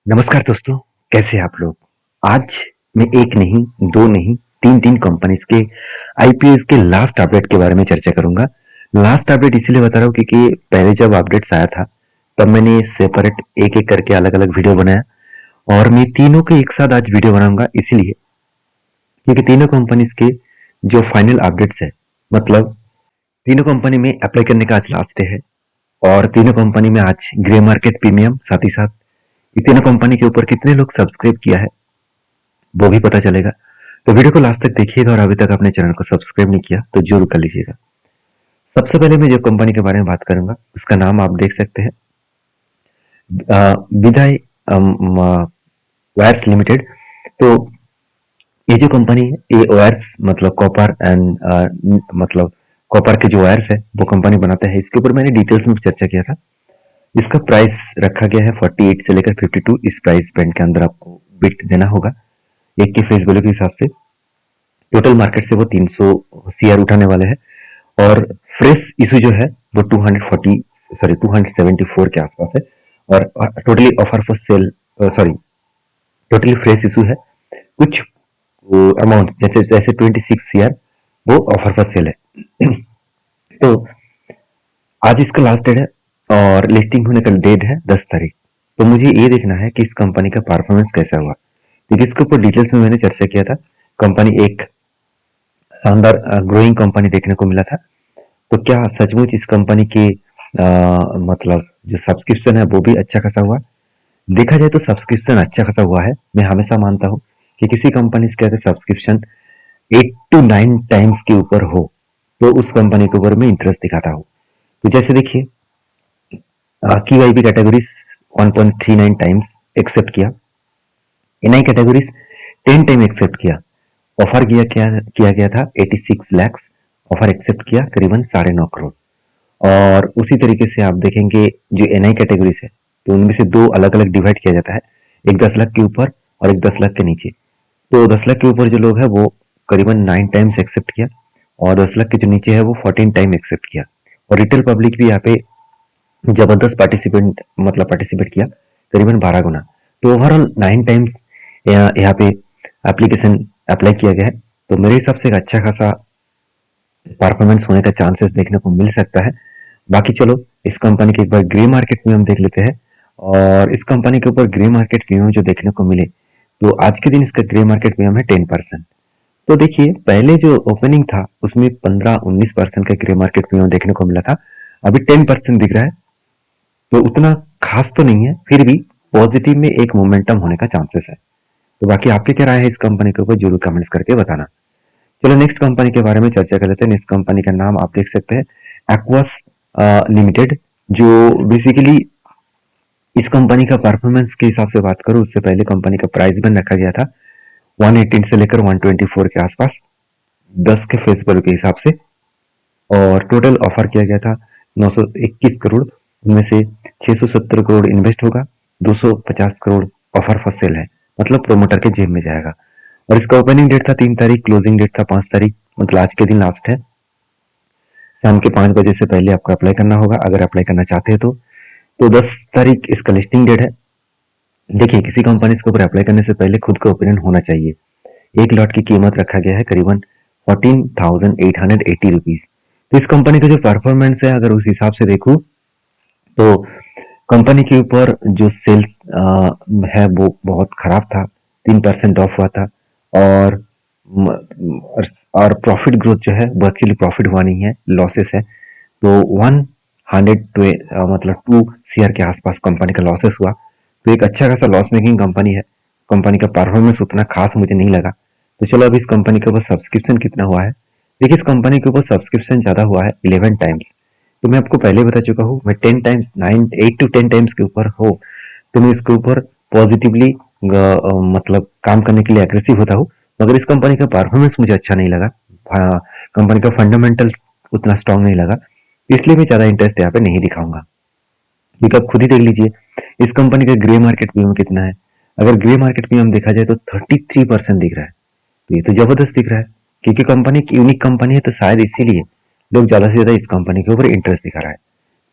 नमस्कार दोस्तों, कैसे हैं आप लोग? आज मैं एक नहीं, दो नहीं, तीन कंपनीज के आईपीएस के लास्ट अपडेट के बारे में चर्चा करूंगा। लास्ट अपडेट इसीलिए बता रहा हूँ क्योंकि पहले जब अपडेट्स आया था तब मैंने सेपरेट एक-एक करके अलग-अलग वीडियो बनाया और मैं तीनों के एक साथ आज वीडियो बनाऊंगा इसीलिए क्योंकि तीनों कंपनीज के जो फाइनल अपडेट्स है, मतलब तीनों कंपनी में अप्लाई करने का आज लास्ट डे है और तीनों कंपनी में आज ग्रे मार्केट प्रीमियम साथ ही साथ ये तीनों कंपनी के ऊपर कितने लोग सब्सक्राइब किया है वो भी पता चलेगा। तो वीडियो को लास्ट तक देखिएगा और अभी तक आपने चैनल को सब्सक्राइब नहीं किया तो जरूर कर लीजिएगा। सबसे पहले मैं जो कंपनी के बारे में बात करूंगा उसका नाम आप देख सकते हैं, विदाई वायर्स लिमिटेड। तो ये जो कंपनी है ये वायर्स मतलब कॉपर एंड मतलब कॉपर के जो वायर्स है वो कंपनी बनाता है। इसके ऊपर मैंने डिटेल्स में चर्चा किया था। इसका प्राइस रखा गया है 48 से लेकर 52। इस प्राइस बैंड के अंदर आपको बिट देना होगा एक के फेस वैल्यू के हिसाब से। टोटल मार्केट से वो 300 सीआर उठाने वाले हैं और फ्रेश इशू जो है वो 274 के आसपास है और totally offer for sale sorry totally fresh issue है। कुछ अमाउंट जैसे जैसे 26 सीआर वो ऑफर फॉर सेल है। तो आज इसका लास्ट डेट है और लिस्टिंग होने का डेट है 10 तारीख। तो मुझे ये देखना है कि इस कंपनी का परफॉर्मेंस कैसा हुआ क्योंकि इसके ऊपर डिटेल्स में मैंने चर्चा किया था। कंपनी एक शानदार ग्रोइंग कंपनी देखने को मिला था। तो क्या सचमुच इस कंपनी के मतलब जो सब्सक्रिप्शन है वो भी अच्छा खासा हुआ? देखा जाए तो सब्सक्रिप्शन अच्छा खासा हुआ है। मैं हमेशा मानता हूँ कि किसी कंपनी के अगर सब्सक्रिप्शन 8 to 9 टाइम्स के ऊपर हो तो उस कंपनी के ऊपर मैं इंटरेस्ट दिखाता हूँ। तो जैसे देखिए QIP कैटेगरीज 1.39 टाइम्स एक्सेप्ट किया, NI कैटेगरीज 10 टाइम एक्सेप्ट किया, ऑफर किया गया था 86 लैक्स, ऑफर एक्सेप्ट किया करीबन 9.5 करोड़। और उसी तरीके से आप देखेंगे जो NI कैटेगरीज है तो उनमें से दो अलग अलग डिवाइड किया जाता है, एक 10 लाख के ऊपर और एक 10 लाख के नीचे। तो 10 लाख के ऊपर जो लोग हैं वो करीबन 9 टाइम्स एक्सेप्ट किया और 10 लाख के जो नीचे है वो 14 टाइम एक्सेप्ट किया। और रिटेल पब्लिक भी यहाँ पे जबरदस्त पार्टिसिपेट किया करीबन 12 गुना। तो ओवरऑल 9 टाइम्स यहाँ पे एप्लीकेशन अप्लाई किया गया है। तो मेरे हिसाब से एक अच्छा खासा परफॉर्मेंस होने का चांसेस देखने को मिल सकता है। बाकी चलो इस कंपनी के एक बार ग्रे मार्केट में हम देख लेते हैं और इस कंपनी के ऊपर ग्रे मार्केट प्रीमियम जो देखने को मिले तो आज के दिन इसका ग्रे मार्केट प्रीमियम है 10%। तो देखिए पहले जो ओपनिंग था उसमें 15-19% का ग्रे मार्केट प्रीमियम देखने को मिला था, अभी 10% दिख रहा है। तो उतना खास तो नहीं है, फिर भी पॉजिटिव में एक मोमेंटम होने का चांसेस है। तो बाकी आपकी क्या राय है इस कंपनी के ऊपर जरूर कमेंट्स करके बताना। चलो नेक्स्ट कंपनी के बारे में चर्चा कर लेते हैं। नेक्स्ट कंपनी का नाम आप देख सकते हैं, एक्वास लिमिटेड। जो बेसिकली इस कंपनी का परफॉर्मेंस के हिसाब से बात करूं उससे पहले कंपनी का प्राइस बैंड रखा गया था 118 से लेकर 124 के आसपास 10 के फेस वैल्यू के हिसाब से। और टोटल ऑफर किया गया था 921 करोड़, उनमें से 670 करोड़ इन्वेस्ट होगा, 250 करोड़ ऑफर फॉर सेल है, मतलब प्रोमोटर के जेब में जाएगा। और इसका ओपनिंग डेट था 3 तारीख, क्लोजिंग डेट था 5 तारीख, मतलब आज के दिन लास्ट है। शाम के 5 बजे से पहले आपको अप्लाई करना होगा अगर अप्लाई करना चाहते हैं तो 10 तारीख इसका लिस्टिंग डेट है। देखिए किसी कंपनी के ऊपर अप्लाई करने से पहले खुद का ओपिनियन होना चाहिए। एक लॉट की कीमत रखा गया है करीबन 14,880 रुपीज। तो इस कंपनी का जो परफॉर्मेंस है अगर उस हिसाब से देखूं तो कंपनी के ऊपर जो सेल्स है वो बहुत खराब था, 3% ऑफ हुआ था। और और प्रॉफिट ग्रोथ जो है वो एक्चुअली प्रॉफिट हुआ नहीं है, लॉसेस है। तो 100 मतलब 2 CR के आसपास कंपनी का लॉसेस हुआ। तो एक अच्छा खासा लॉस मेकिंग कंपनी है। कंपनी का परफॉर्मेंस उतना खास मुझे नहीं लगा। तो चलो अभी इस कंपनी के ऊपर सब्सक्रिप्शन कितना हुआ है। देखिए इस कंपनी के ऊपर सब्सक्रिप्शन ज्यादा हुआ है 11 टाइम्स। तो मैं आपको पहले बता चुका हूँ, मैं 10 टाइम्स 8 to 10 टाइम्स के ऊपर हो तो मैं इसके ऊपर पॉजिटिवली मतलब काम करने के लिए एग्रेसिव होता हूँ। मगर इस कंपनी का परफॉर्मेंस मुझे अच्छा नहीं लगा, कंपनी का फंडामेंटल्स उतना स्ट्रांग नहीं लगा, इसलिए मैं ज्यादा इंटरेस्ट यहाँ पे नहीं दिखाऊंगा। क्योंकि आप खुद ही देख लीजिए इस कंपनी का ग्रे मार्केट प्रीमियम कितना है। अगर ग्रे मार्केट प्रीमियम देखा जाए तो 33% दिख रहा है। तो ये तो जबरदस्त दिख रहा है क्योंकि कंपनी एक यूनिक कंपनी है, तो शायद इसीलिए लोग ज्यादा से ज्यादा इस कंपनी के ऊपर इंटरेस्ट दिखा रहा है।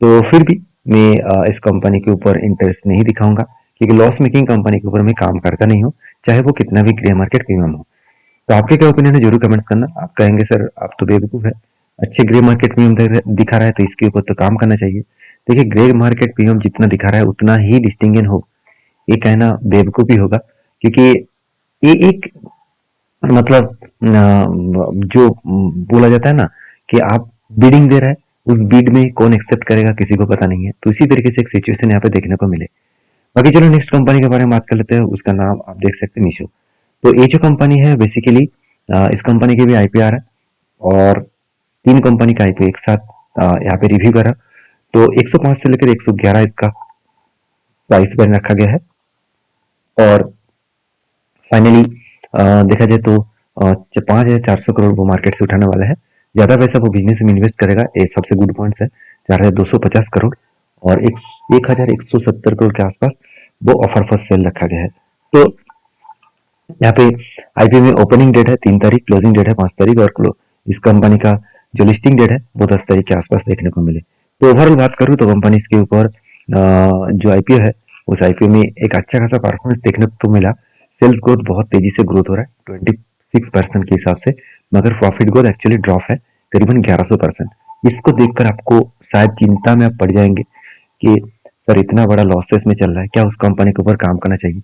तो फिर भी मैं इस कंपनी के ऊपर इंटरेस्ट नहीं दिखाऊंगा क्योंकि लॉस मेकिंग कंपनी के ऊपर मैं काम करता नहीं हूँ, चाहे वो कितना भी ग्रे मार्केट प्रीमियम हो। तो आपके क्या ओपिनियन है जरूर कमेंट्स करना। आप कहेंगे सर आप तो बेवकूफ़ है, अच्छे ग्रे मार्केट प्रीमियम दिखा रहा है तो इसके ऊपर तो काम करना चाहिए। देखिए ग्रे मार्केट प्रीमियम जितना दिखा रहा है उतना ही डिस्टिंगेन हो, ये कहना बेवकूफ़ी होगा, क्योंकि ये एक मतलब जो बोला जाता है ना कि आप बिडिंग दे रहे हैं, उस बिड में कौन एक्सेप्ट करेगा किसी को पता नहीं है। तो इसी तरीके से एक सिचुएशन यहाँ पे देखने को मिले। बाकी चलो नेक्स्ट कंपनी के बारे में बात कर लेते हैं। उसका नाम आप देख सकते हैं मीशो। तो ये जो कंपनी है बेसिकली इस कंपनी के भी आईपीआर है और 3 कंपनी का आईपीओ एक साथ यहाँ पे रिव्यू करा। तो 105 से लेकर 111 इसका प्राइस बैंड रखा गया है और फाइनली देखा जाए तो 5,400 करोड़ वो मार्केट से उठाने वाला है। ज़्यादा पैसा वो बिजनेस में इन्वेस्ट करेगा, ये सबसे गुड पॉइंट्स है। 4,250 करोड़ और 1,170 करोड़ के आसपास वो ऑफर फॉर सेल रखा गया है। तो यहाँ पे आईपीओ में ओपनिंग डेट है 3 तारीख, क्लोजिंग डेट है 5 तारीख और इस कंपनी का जो लिस्टिंग डेट है वो 10 तारीख के आसपास देखने को मिले। तो ओवरऑल बात करूँ तो कंपनी के ऊपर जो आईपीओ है उस आईपीओ में एक अच्छा खासा परफॉर्मेंस देखने को मिला। सेल्स ग्रोथ बहुत तेजी से ग्रोथ हो रहा है 26% के हिसाब से, मगर प्रॉफिट ग्रोथ एक्चुअली ड्रॉप है करीबन 1100%। इसको देखकर आपको शायद चिंता में आप पड़ जाएंगे कि सर इतना बड़ा लॉसेस में चल रहा है, क्या उस कंपनी के ऊपर काम करना चाहिए।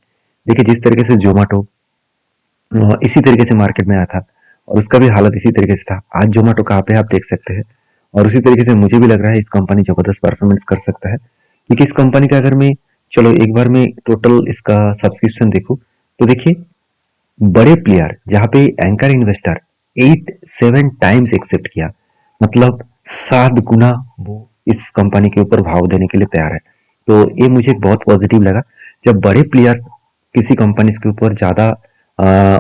देखिए जिस तरीके से जोमेटो इसी तरीके से मार्केट में आया था और उसका भी हालत इसी तरीके से था, आज जोमेटो कहाँ पे आप देख सकते हैं। और उसी तरीके से मुझे भी लग रहा है इस कंपनी जबरदस्त परफॉर्मेंस कर सकता है, क्योंकि इस कंपनी का अगर मैं चलो एक बार मैं टोटल इसका सब्सक्रिप्शन देखूं तो देखिए बड़े प्लेयर जहाँ पे एंकर इन्वेस्टर 8-7 टाइम्स एक्सेप्ट किया, मतलब 7 गुना वो इस कंपनी के ऊपर भाव देने के लिए तैयार है। तो ये मुझे बहुत पॉजिटिव लगा जब बड़े प्लेयर्स किसी कंपनी के ऊपर ज़्यादा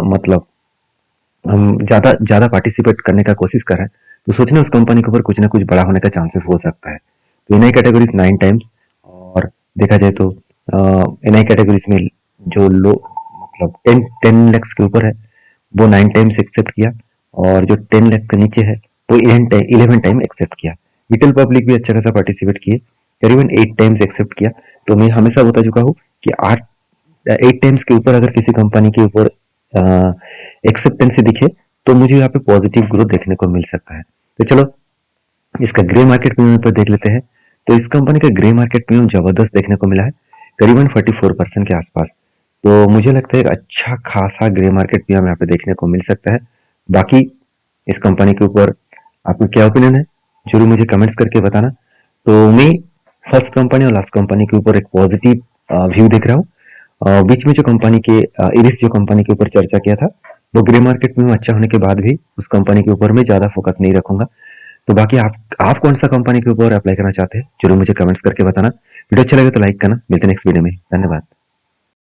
मतलब हम ज़्यादा ज़्यादा पार्टिसिपेट करने का कोशिश कर रहे हैं, तो सोचना उस कंपनी के ऊपर कुछ ना कुछ बड़ा होने का चांसेस हो सकता है। तो एनआई कैटेगरीज 9 टाइम्स और देखा जाए तो एनआई कैटेगरीज में जो लो मतलब 10 lakhs के ऊपर है वो 9 टाइम्स एक्सेप्ट किया और जो 10 lakhs के नीचे है वो 11 टाइम एक्सेप्ट किया। रिटेल पब्लिक भी अच्छा खासा पार्टिसिपेट किए, करीबन 8 टाइम्स एक्सेप्ट किया। तो मैं हमेशा बता चुका हूँ कि 8 टाइम्स के ऊपर अगर किसी कंपनी के ऊपर एक्सेप्टेंसी दिखे तो मुझे यहाँ पे पॉजिटिव ग्रोथ देखने को मिल सकता है। तो चलो इसका ग्रे मार्केट प्रीमियम पर देख लेते हैं। तो इस कंपनी का ग्रे मार्केट प्रीमियम जबरदस्त देखने को मिला है, करीबन 44% के आसपास। तो मुझे लगता है एक अच्छा खासा ग्रे मार्केट प्रीमियम यहाँ पे देखने को मिल सकता है। बाकी इस कंपनी के ऊपर आपका क्या ओपिनियन है जरूर मुझे कमेंट्स करके बताना। तो मैं फर्स्ट कंपनी और लास्ट कंपनी के ऊपर एक पॉजिटिव व्यू देख रहा हूँ। बीच में जो कंपनी के इरिस जो कंपनी के ऊपर चर्चा किया था वो ग्रे मार्केट में अच्छा होने के बाद भी उस कंपनी के ऊपर मैं ज़्यादा फोकस नहीं रखूंगा। तो बाकी आप कौन सा कंपनी के ऊपर अप्लाई करना चाहते हैं जरूर मुझे कमेंट्स करके बताना। वीडियो अच्छा लगे तो लाइक करना। मिलते हैं नेक्स्ट वीडियो में, धन्यवाद।